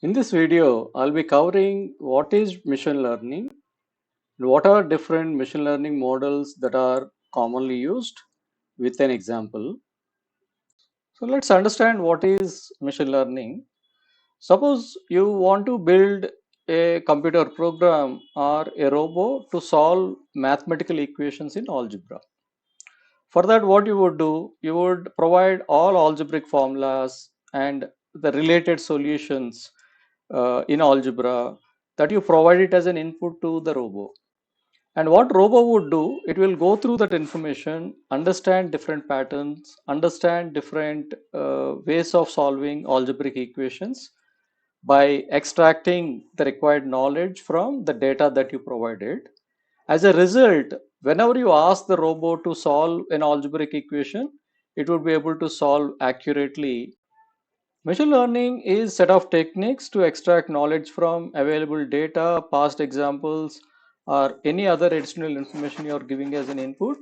In this video, I'll be covering what is machine learning, what are different machine learning models that are commonly used with an example. So let's understand what is machine learning. Suppose you want to build a computer program or a robot to solve mathematical equations in algebra. For that, what you would do, you would provide all algebraic formulas and the related solutions in algebra that you provide it as an input to the robot. And what robot would do, it will go through that information, understand different patterns, understand different ways of solving algebraic equations by extracting the required knowledge from the data that you provided. As a result, whenever you ask the robot to solve an algebraic equation, it would be able to solve accurately. Machine learning is set of techniques to extract knowledge from available data, past examples, or any other additional information you are giving as an input.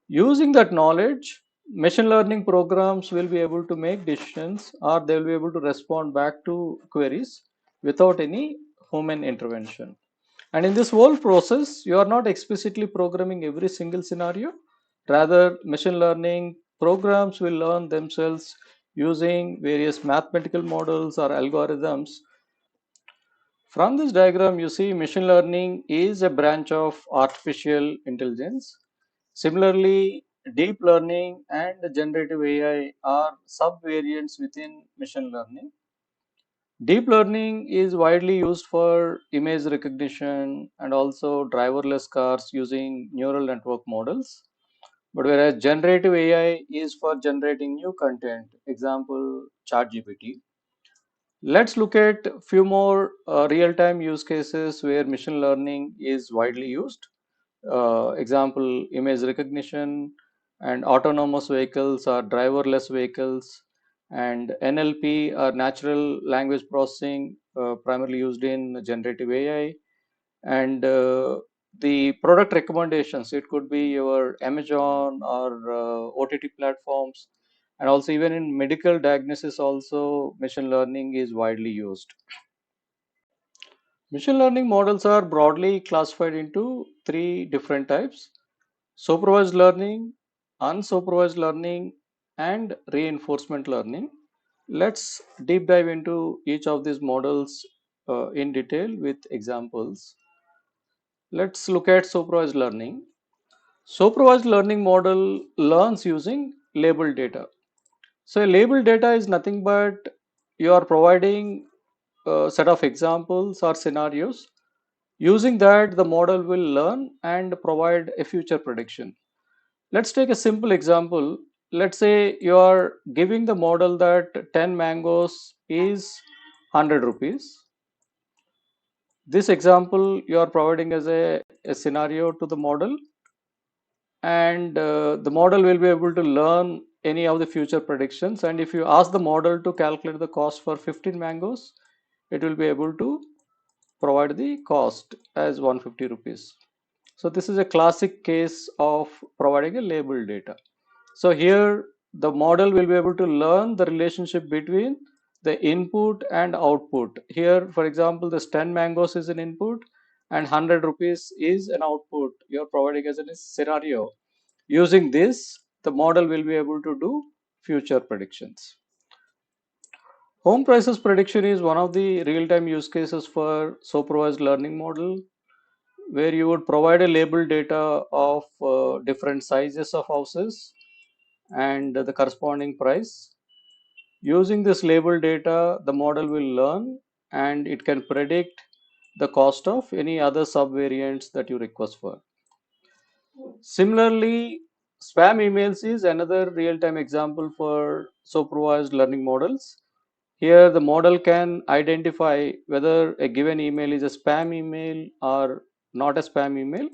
Using that knowledge, machine learning programs will be able to make decisions or they will be able to respond back to queries without any human intervention. And in this whole process, you are not explicitly programming every single scenario. Rather, machine learning programs will learn themselves using various mathematical models or algorithms. From this diagram, you see machine learning is a branch of artificial intelligence. Similarly, deep learning and generative AI are subvariants within machine learning. Deep learning is widely used for image recognition and also driverless cars using neural network models. But whereas generative AI is for generating new content, example ChatGPT. Let's look at a few more real-time use cases where machine learning is widely used. Example, image recognition and autonomous vehicles or driverless vehicles, and NLP or natural language processing, primarily used in generative AI, and the product recommendations. It could be your Amazon or OTT platforms, and also even in medical diagnosis also machine learning is widely used. Machine learning models are broadly classified into three different types: supervised learning, unsupervised learning, and reinforcement learning. Let's deep dive into each of these models in detail with examples. Let's look at supervised learning. Supervised learning model learns using labeled data. So, labeled data is nothing but you are providing a set of examples or scenarios. Using that, the model will learn and provide a future prediction. Let's take a simple example. Let's say you are giving the model that 10 mangoes is 100 rupees. This example you are providing as a scenario to the model, and the model will be able to learn any of the future predictions. And if you ask the model to calculate the cost for 15 mangoes, it will be able to provide the cost as 150 rupees. So this is a classic case of providing a labeled data. So here the model will be able to learn the relationship between the input and output. Here, for example, this 10 mangoes is an input and 100 rupees is an output. You are providing as a scenario. Using this, the model will be able to do future predictions. Home prices prediction is one of the real-time use cases for supervised learning model, where you would provide a label data of different sizes of houses and the corresponding price. Using this label data, the model will learn and it can predict the cost of any other subvariants that you request for. Similarly, spam emails is another real-time example for supervised learning models. Here, the model can identify whether a given email is a spam email or not a spam email.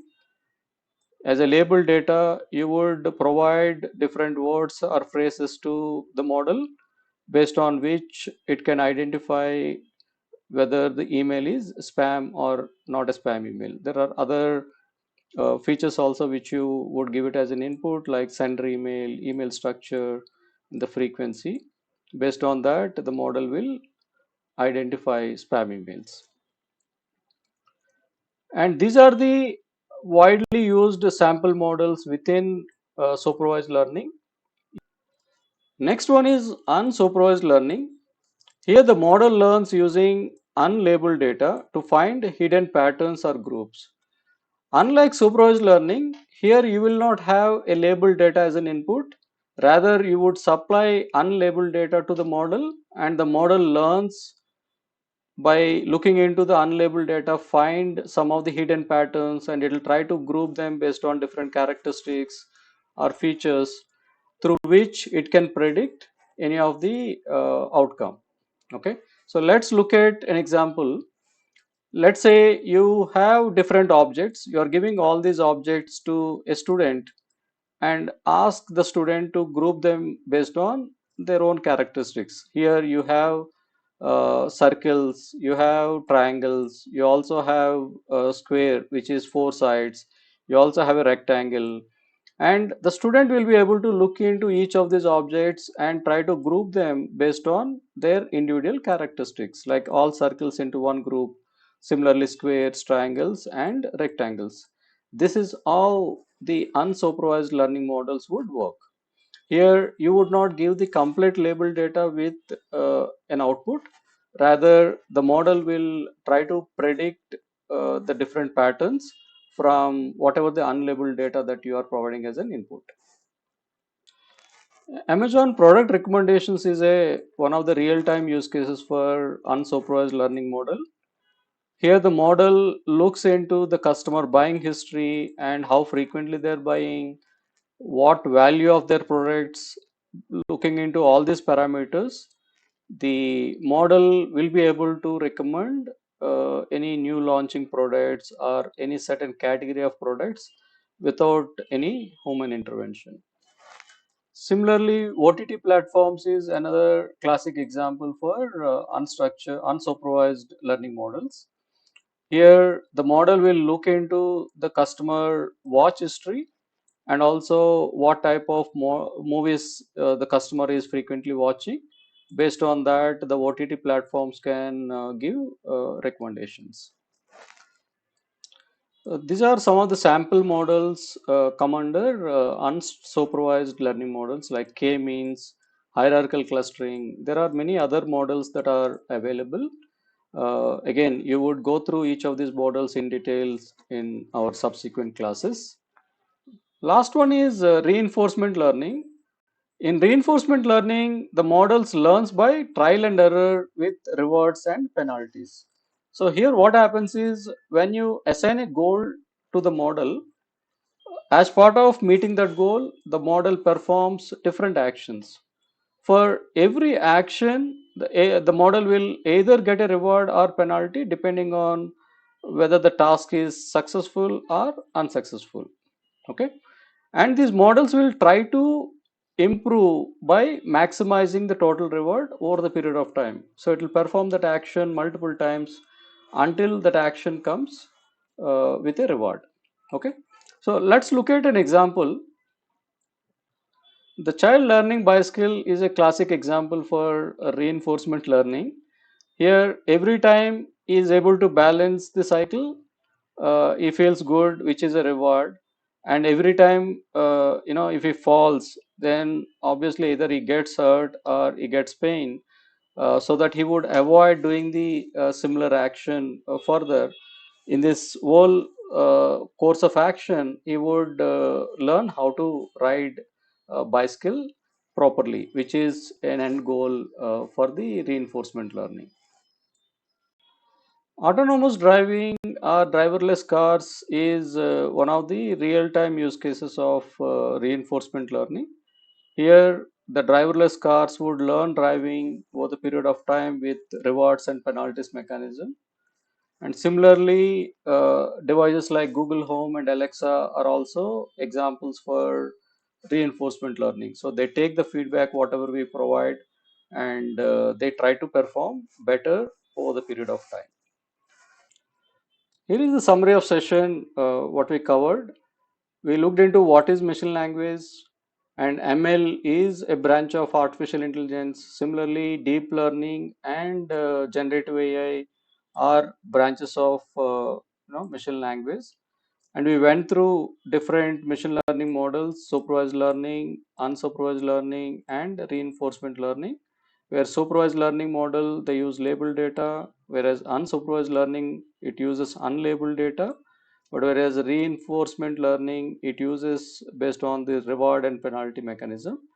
As a label data, you would provide different words or phrases to the model based on which it can identify whether the email is spam or not a spam email. There are other features also which you would give it as an input, like sender email, email structure, the frequency. Based on that, the model will identify spam emails. And these are the widely used sample models within supervised learning. Next one is unsupervised learning. Here the model learns using unlabeled data to find hidden patterns or groups. Unlike supervised learning, here you will not have a labeled data as an input. Rather, you would supply unlabeled data to the model, and the model learns by looking into the unlabeled data, find some of the hidden patterns, and it will try to group them based on different characteristics or features through which it can predict any of the outcome. Okay, so let's look at an example. Let's say you have different objects, you are giving all these objects to a student and ask the student to group them based on their own characteristics. Here you have circles, you have triangles, you also have a square which is four sides, you also have a rectangle, and the student will be able to look into each of these objects and try to group them based on their individual characteristics, like all circles into one group, similarly squares, triangles, and rectangles. This is how the unsupervised learning models would work. Here you would not give the complete label data with an output. Rather, the model will try to predict the different patterns from whatever the unlabeled data that you are providing as an input. Amazon product recommendations is a one of the real-time use cases for unsupervised learning model. Here the model looks into the customer buying history and how frequently they're buying, what value of their products. Looking into all these parameters, the model will be able to recommend any new launching products or any certain category of products without any human intervention. Similarly, OTT platforms is another classic example for unstructured, unsupervised learning models. Here, the model will look into the customer watch history and also what type of movies the customer is frequently watching. Based on that, the OTT platforms can give recommendations. These are some of the sample models come under unsupervised learning models like K-means, hierarchical clustering. There are many other models that are available. Again, you would go through each of these models in details in our subsequent classes. Last one is reinforcement learning. In reinforcement learning, the models learns by trial and error with rewards and penalties. So here what happens is when you assign a goal to the model, as part of meeting that goal, the model performs different actions. For every action, the model will either get a reward or penalty depending on whether the task is successful or unsuccessful. Okay, and these models will try to improve by maximizing the total reward over the period of time. So it will perform that action multiple times until that action comes with a reward. Okay, so let's look at an example. The child learning bicycle is a classic example for reinforcement learning. Here every time he is able to balance the cycle, he feels good, which is a reward. And every time if he falls, then obviously either he gets hurt or he gets pain, so that he would avoid doing the similar action further. In this whole course of action, he would learn how to ride a bicycle properly, which is an end goal for the reinforcement learning. Autonomous driving or driverless cars is one of the real-time use cases of reinforcement learning. Here, the driverless cars would learn driving over the period of time with rewards and penalties mechanism. And similarly, devices like Google Home and Alexa are also examples for reinforcement learning. So they take the feedback, whatever we provide, and they try to perform better over the period of time. Here is the summary of session, what we covered. We looked into what is machine language, And ML is a branch of artificial intelligence. Similarly, deep learning and generative AI are branches of machine language. And we went through different machine learning models: supervised learning, unsupervised learning, and reinforcement learning. Where supervised learning model, they use labeled data, whereas unsupervised learning, it uses unlabeled data. But whereas reinforcement learning, it uses based on the reward and penalty mechanism.